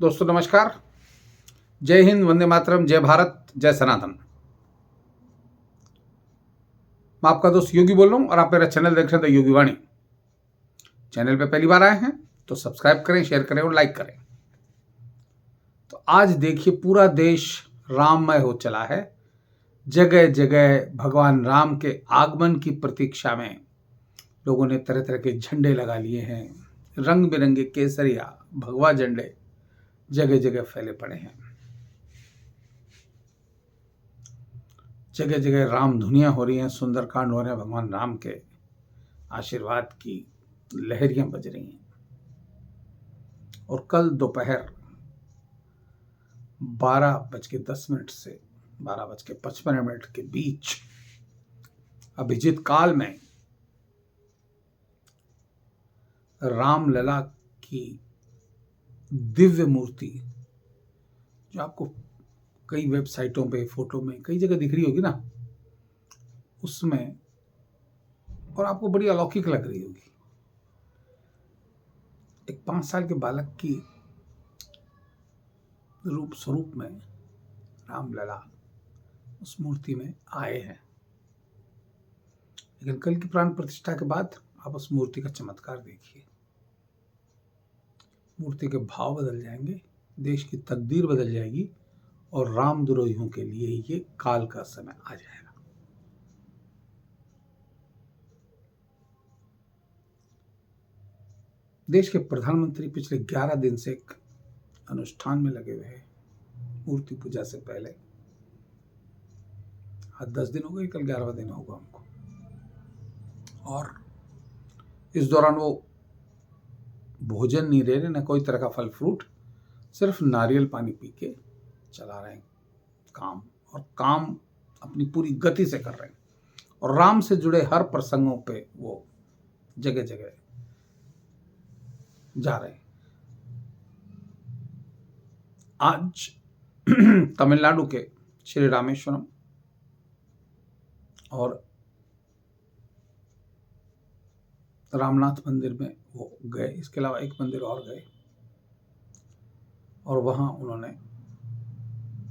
दोस्तों नमस्कार। जय हिंद, वंदे मातरम, जय भारत, जय सनातन। मैं आपका दोस्त योगी बोल रहा हूं और आप मेरा चैनल देख रहे हैं द योगी वाणी। चैनल पे पहली बार आए हैं तो सब्सक्राइब करें, शेयर करें और लाइक करें। तो आज देखिए, पूरा देश राममय हो चला है। जगह जगह भगवान राम के आगमन की प्रतीक्षा में लोगों ने तरह तरह के झंडे लगा लिए हैं। रंग बिरंगे केसरिया भगवा झंडे जगह जगह फैले पड़े हैं। जगह जगह राम धुनियाँ हो रही हैं, सुंदरकांड हो रहे हैं, भगवान राम के आशीर्वाद की लहरियां बज रही हैं। और कल दोपहर 12:10 से 12:55 के बीच अभिजीत काल में रामलला की दिव्य मूर्ति, जो आपको कई वेबसाइटों पे, फोटो में कई जगह दिख रही होगी ना, उसमें, और आपको बड़ी अलौकिक लग रही होगी। एक 5 साल के बालक की रूप स्वरूप में रामलला उस मूर्ति में आए हैं। लेकिन कल की प्राण प्रतिष्ठा के बाद आप उस मूर्ति का चमत्कार देखिए। मूर्ति के भाव बदल जाएंगे, देश की तकदीर बदल जाएगी और रामद्रोहियों के लिए ये काल का समय आ जाएगा। देश के प्रधानमंत्री पिछले 11 दिन से एक अनुष्ठान में लगे हुए हैं, मूर्ति पूजा से पहले। आज 10 दिन हो गए, कल 11वां दिन होगा हमको। और इस दौरान वो भोजन नहीं ले रहे, न कोई तरह का फल फ्रूट, सिर्फ नारियल पानी पी के चला रहे हैं काम, और काम अपनी पूरी गति से कर रहे हैं। और राम से जुड़े हर प्रसंगों पे वो जगह जगह जा रहे हैं। आज तमिलनाडु के श्री रामेश्वरम और रामनाथ मंदिर में वो गए। इसके अलावा एक मंदिर और गए और वहां उन्होंने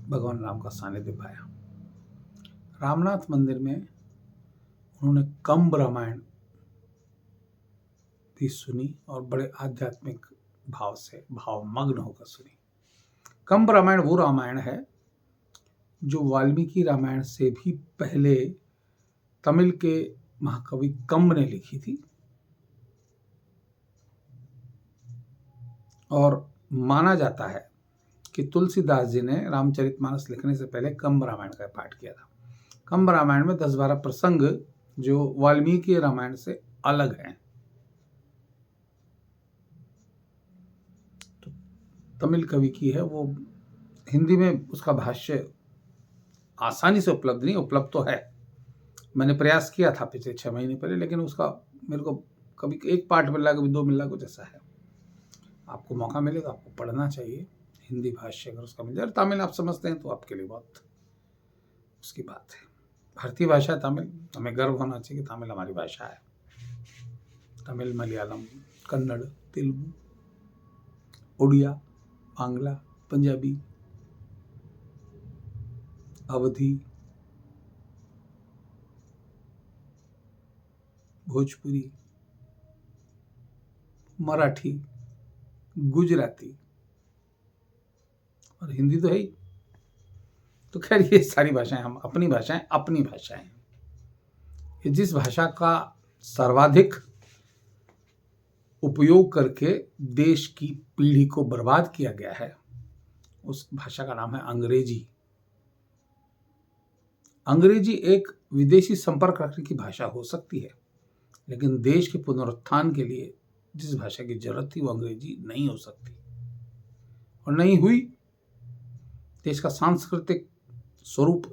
भगवान राम का सानिध्य पाया। रामनाथ मंदिर में उन्होंने कंब रामायण भी सुनी और बड़े आध्यात्मिक भाव से भावमग्न होकर सुनी। कंब रामायण वो रामायण है जो वाल्मीकि रामायण से भी पहले तमिल के महाकवि कंब ने लिखी थी। और माना जाता है कि तुलसीदास जी ने रामचरितमानस लिखने से पहले कंब रामायण का पाठ किया था। कंब रामायण में 10-12 प्रसंग जो वाल्मीकि रामायण से अलग हैं। तो तमिल कवि की है वो, हिंदी में उसका भाष्य आसानी से उपलब्ध नहीं, उपलब्ध तो है। मैंने प्रयास किया था पिछले 6 महीने पहले, लेकिन उसका मेरे को कभी एक पाठ मिल रहा, कभी 2 मिल रहा, कुछ ऐसा है। आपको मौका मिले तो आपको पढ़ना चाहिए, हिंदी भाष्य अगर उसका मिल जाए। तमिल आप समझते हैं तो आपके लिए बहुत उसकी बात है। भारतीय भाषा है तमिल, हमें गर्व होना चाहिए कि तमिल हमारी भाषा है। तमिल, मलयालम, कन्नड़, तेलुगु, उड़िया, बांग्ला, पंजाबी, अवधी, भोजपुरी, मराठी, गुजराती और हिंदी तो है ही। तो खैर, ये सारी भाषाएं हम अपनी भाषाएं। ये जिस भाषा का सर्वाधिक उपयोग करके देश की पीढ़ी को बर्बाद किया गया है, उस भाषा का नाम है अंग्रेजी। अंग्रेजी एक विदेशी संपर्क रखने की भाषा हो सकती है, लेकिन देश के पुनरुत्थान के लिए जिस भाषा की जरूरत थी वो अंग्रेजी नहीं हो सकती, और नहीं हुई। देश का सांस्कृतिक स्वरूप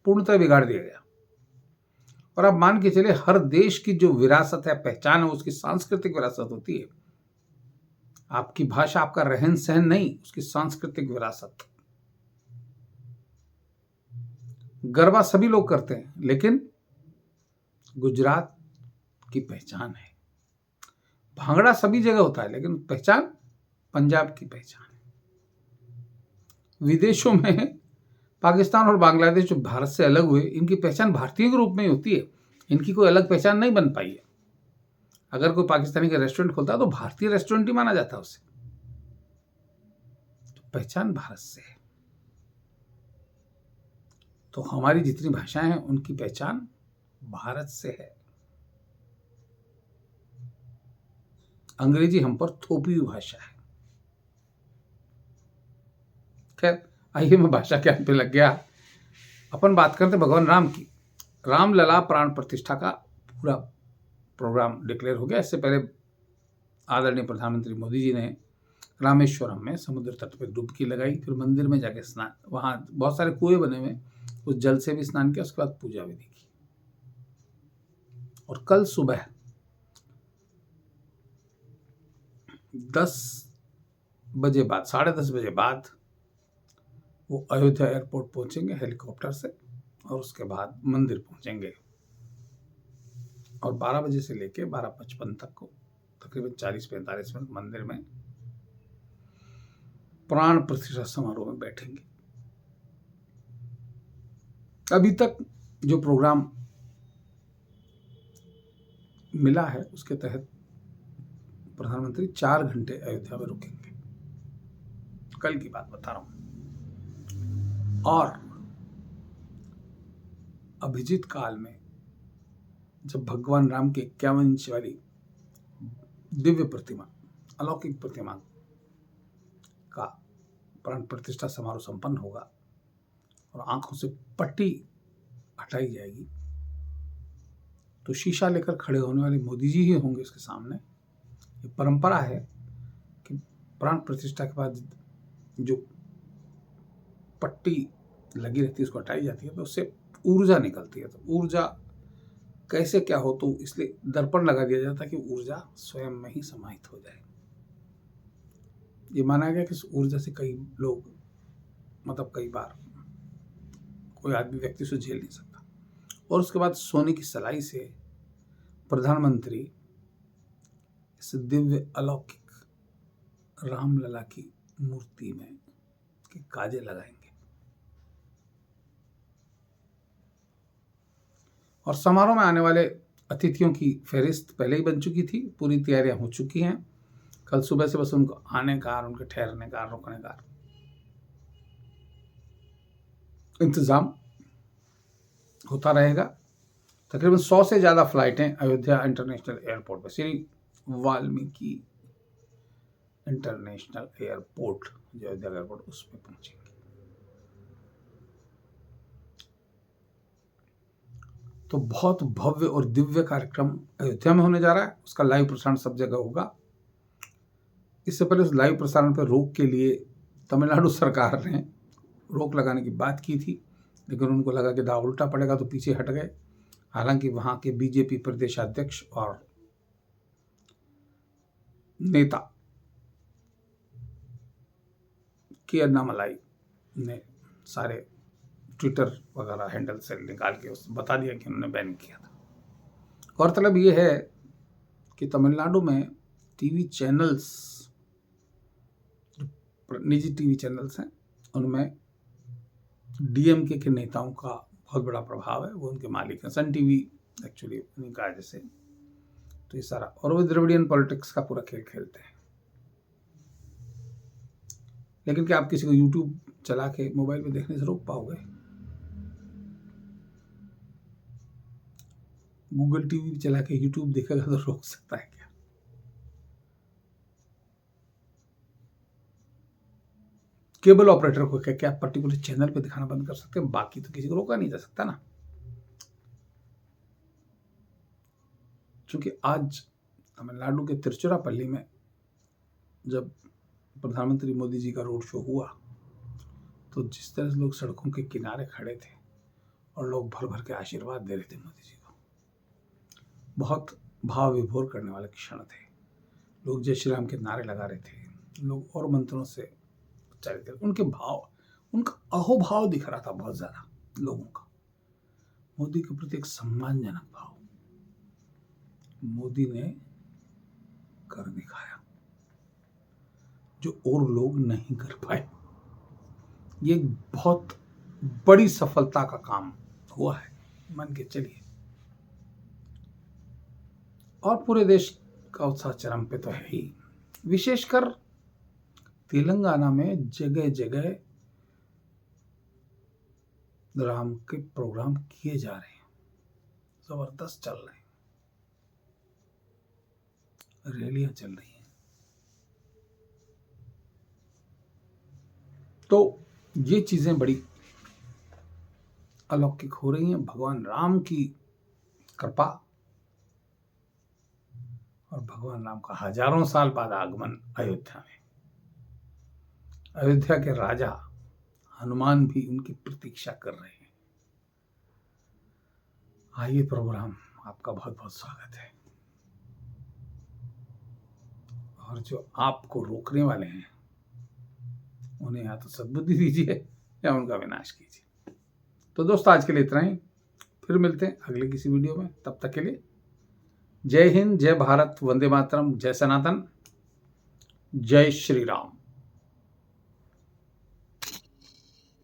पूर्णतः बिगाड़ दिया गया। और अब मान के चले, हर देश की जो विरासत है, पहचान है, उसकी सांस्कृतिक विरासत होती है। आपकी भाषा, आपका रहन सहन नहीं, उसकी सांस्कृतिक विरासत। गरबा सभी लोग करते हैं, लेकिन गुजरात की पहचान है। भांगड़ा सभी जगह होता है, लेकिन पहचान पंजाब की पहचान है। विदेशों में पाकिस्तान और बांग्लादेश जो भारत से अलग हुए, इनकी पहचान भारतीय के रूप में ही होती है। इनकी कोई अलग पहचान नहीं बन पाई है। अगर कोई पाकिस्तानी का रेस्टोरेंट खोलता है तो भारतीय रेस्टोरेंट ही माना जाता है उसे। तो पहचान भारत से है। तो हमारी जितनी भाषाएं हैं उनकी पहचान भारत से है। अंग्रेजी हम पर थोपी हुई भाषा है। खैर, आइए मैं भाषा ज्ञान पे लग गया। अपन बात करते भगवान राम की। रामलला प्राण प्रतिष्ठा का पूरा प्रोग्राम डिक्लेयर हो गया। इससे पहले आदरणीय प्रधानमंत्री मोदी जी ने रामेश्वरम में समुद्र तट पर डुबकी लगाई, फिर मंदिर में जाके स्नान, वहां बहुत सारे कुएं बने हुए, उस जल से भी स्नान किया, उसके बाद पूजा विधि की। और कल सुबह 10 बजे बाद, 10:30 बजे बाद वो अयोध्या एयरपोर्ट पहुंचेंगे हेलीकॉप्टर से, और उसके बाद मंदिर पहुंचेंगे। और 12 बजे से लेके 12:55 तक को तकरीबन 40-45 मिनट मंदिर में प्राण प्रतिष्ठा समारोह में बैठेंगे। अभी तक जो प्रोग्राम मिला है उसके तहत प्रधानमंत्री 4 घंटे अयोध्या में रुकेंगे। कल की बात बता रहा हूं। और अभिजीत काल में जब भगवान राम की 51 इंच वाली दिव्य प्रतिमा, अलौकिक प्रतिमा का प्राण प्रतिष्ठा समारोह संपन्न होगा और आंखों से पट्टी हटाई जाएगी, तो शीशा लेकर खड़े होने वाले मोदी जी ही होंगे उसके सामने। ये परंपरा है कि प्राण प्रतिष्ठा के बाद जो पट्टी लगी रहती है उसको हटाई जाती है, तो उससे ऊर्जा निकलती है। तो ऊर्जा कैसे क्या हो, तो इसलिए दर्पण लगा दिया जाता है कि ऊर्जा स्वयं में ही समाहित हो जाए। ये माना गया कि इस ऊर्जा से कई लोग, मतलब कई बार कोई आदमी व्यक्ति से झेल नहीं सकता। और उसके बाद सोने की सलाई से प्रधानमंत्री इस दिव्य अलौकिक रामलला की मूर्ति में के काजे लगाएंगे। और समारोह में आने वाले अतिथियों की फहरिस्त पहले ही बन चुकी थी, पूरी तैयारियां हो चुकी हैं। कल सुबह से बस उनको आने का और उनके ठहरने का, रुकने का इंतजाम होता रहेगा। तकरीबन 100 से ज़्यादा फ्लाइटें अयोध्या इंटरनेशनल एयरपोर्ट पर, श्री वाल्मीकि इंटरनेशनल एयरपोर्ट, जो अयोध्या एयरपोर्ट, उस पर पहुंचेंगे। तो बहुत भव्य और दिव्य कार्यक्रम अयोध्या में होने जा रहा है। उसका लाइव प्रसारण सब जगह होगा। इससे पहले उस लाइव प्रसारण पर रोक के लिए तमिलनाडु सरकार ने रोक लगाने की बात की थी, लेकिन उनको लगा कि दाव उल्टा पड़ेगा, तो पीछे हट गए। हालांकि वहां के बीजेपी प्रदेशाध्यक्ष और नेता के अन्नामलाई ने सारे ट्विटर वगैरह हैंडल से निकाल के उस बता दिया कि उन्होंने बैन किया था। गौरतलब ये है कि तमिलनाडु में टीवी चैनल्स, निजी टीवी चैनल्स हैं, उनमें डीएमके के नेताओं का बहुत बड़ा प्रभाव है। वो उनके मालिक हैं। सन टीवी एक्चुअली उन्हीं का, जैसे, तो ये सारा, और वो द्रविडियन पॉलिटिक्स का पूरा खेल खेलते हैं। लेकिन क्या आप किसी को यूट्यूब चला के मोबाइल पे देखने से रोक पाओगे? गूगल टीवी चला के यूट्यूब देखेगा तो रोक सकता है क्या? केबल ऑपरेटर को क्या पर्टिकुलर चैनल पे दिखाना बंद कर सकते हैं, बाकी तो किसी को रोका नहीं जा सकता ना। क्योंकि आज तमिलनाडु के तिरुचिरापल्ली में जब प्रधानमंत्री मोदी जी का रोड शो हुआ, तो जिस तरह से लोग सड़कों के किनारे खड़े थे और लोग भर भर के आशीर्वाद दे रहे थे मोदी जी को, बहुत भाव विभोर करने वाले क्षण थे। लोग जय श्री राम के नारे लगा रहे थे, लोग और मंत्रों से उच्चारित थे। उनके भाव, उनका अहोभाव दिख रहा था बहुत ज्यादा लोगों का, मोदी के प्रति एक सम्मानजनक भाव मोदी ने कर दिखाया, जो और लोग नहीं कर पाए। ये एक बहुत बड़ी सफलता का काम हुआ है, मान के चलिए। और पूरे देश का उत्साह चरम पे तो है ही। विशेषकर तेलंगाना में जगह जगह राम के प्रोग्राम किए जा रहे हैं, जबरदस्त चल रहे हैं, रैलियां चल रही हैं। तो ये चीजें बड़ी अलौकिक हो रही हैं। भगवान राम की कृपा और भगवान राम का हजारों साल बाद आगमन अयोध्या में। अयोध्या के राजा हनुमान भी उनकी प्रतीक्षा कर रहे हैं। आइए प्रोग्राम, आपका बहुत बहुत स्वागत है। और जो आपको रोकने वाले हैं उन्हें या तो सद्बुद्धि दीजिए या उनका विनाश कीजिए। तो दोस्तों, आज के लिए इतना ही। फिर मिलते हैं अगले किसी वीडियो में। तब तक के लिए जय हिंद, जय भारत, वंदे मातरम, जय सनातन, जय श्री राम।